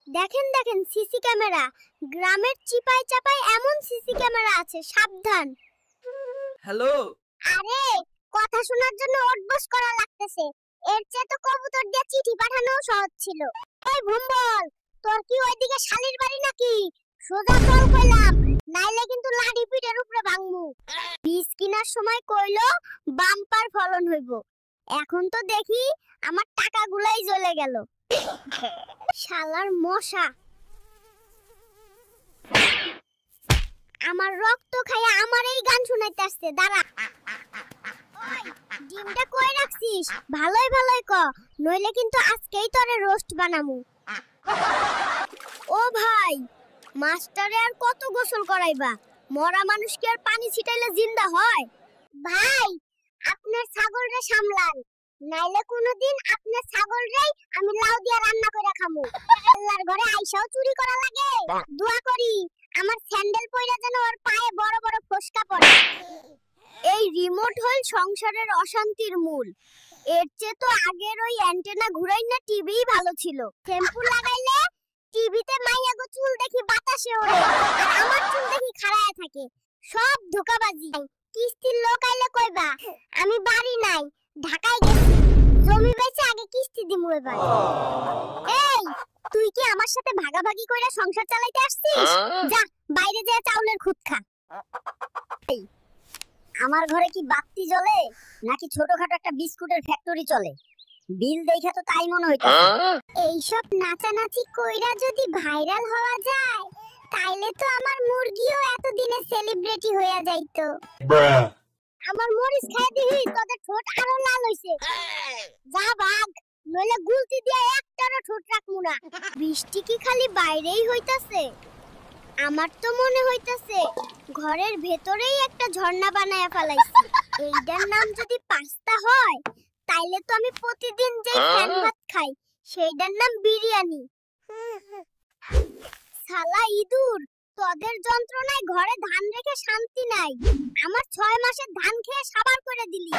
দেখেন দেখেন CC camera. গ্রামের চিপায় চাপায় এমন সিসি ক্যামেরা আছে, সাবধান। হ্যালো। আরে কথা শোনার জন্য ওঠবস করা লাগতেছে, এর চেয়ে তো কবুতর দিয়ে চিঠি পাঠানো সহজ ছিল। এই ভুম্বল, তোর কি ওইদিকে শালির বাড়ি নাকি? সোজা চল কইলাম, নাইলে কিন্তু লাঠি পিঠের উপরে ভাঙমু। বীজ কিনার সময় কইলো বাম্পার ফলন হইব, এখন তো দেখি আমার টাকাগুলাই জ্বলে গেল। শালার মশা আমার রক্ত খাইয়া আমার এই গান শুনাইতে আসছে, দাঁড়া। ওই ডিমটা কই রাখছিস? ভালোই ভালোই ক, নইলে কিন্তু আজকেই তোরে রোস্ট বানামু। ও ভাই, মাস্টারে আর কত গোসল করাইবা? মরা মানুষ কি আর পানি ছিটাইলে জিন্দা হয়? ভাই আপনার ছাগলরে সামলান, নাইলে কোনোদিন আপনার ছাগলরেই আমি লাউ দিয়া রান্না কইরা খামু। আল্লাহর ঘরে আইসাও চুরি করা লাগে, দোয়া করি আমার স্যান্ডেল পয়রা যেন ওর পায়ে বড় বড় ফোসকা পড়ে। এই রিমোট হল সংসারের অশান্তির মূল, এর চেয়ে তো আগের ওই অ্যান্টেনা ঘুরাই না টিভিই ভালো ছিল। শ্যাম্পু লাগাইলে টিভিতে মাইয়াগো চুল দেখি বাতাসে ওড়ে, আর আমার চুল দেখি খাড়ায় থাকে। সব ধোঁকাবাজি। কিস্তির লোক আইলে কইবা আমি বাড়ি নাই, ঢাকায় গেছি, জমি বেচে আগে কিস্তি দিমু এবার। এই তুই কি আমার সাথে ভাগাভাগি কইরা সংসার চালাইতে আসছিস? যা বাইরে যা চাউলের খুদ খা। আমার ঘরে কি বাতি জ্বলে নাকি ছোটখাটো একটা বিস্কুটের ফ্যাক্টরি চলে? বিল দেখা তো তাই মনে হইতাছে। এইসব নাচানাচি কইরা যদি ভাইরাল হওয়া যায়, তাইলে তো আমার মুরগিও এতদিনে সেলিব্রিটি হইয়া যাইতো। আমার মরিচ খাই দিহি, তোদের ঠোঁট আরো লাল হইছে। যা ভাগ, নইলে গুলতি দিয়া একটারও ঠোঁট রাখমু না। বৃষ্টি কি খালি বাইরেই হইতাছে? আমার তো মনে হইতাছে ঘরের ভেতরেই একটা ঝর্ণা বানায়া ফেলাইছি। এইটার নাম যদি পাস্তা হয়, তাইলে তো আমি প্রতিদিন যে ফ্যান ভাত খাই সেইটার নাম বিরিয়ানি। শালা ইঁদুর, তোদের যন্ত্রণায় ঘরে ধান রেখে শান্তি নাই। আমার 6 মাসের ধান খেয়ে সাবার করে দিলি।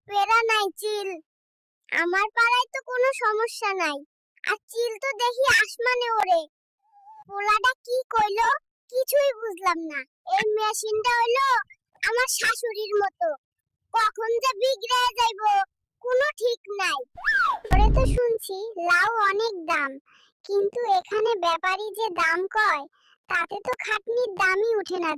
পেরা নাই চিল, আমার পাড়ায় তো কোনো সমস্যা নাই, আর চিল তো দেখি আসমানে ওড়ে। পোলাটা কি কইলো কিছুই বুঝলাম না। এই মেশিনটা হইলো আমার শাশুড়ির মতো, কখন যে বিগড়ে যাইবো কোনো ঠিক নাই। পরে তো শুনছি লাউ অনেক দাম, কিন্তু এখানে ব্যাপারী যে দাম কয় তাতে তো খাটনির দামই উঠে না।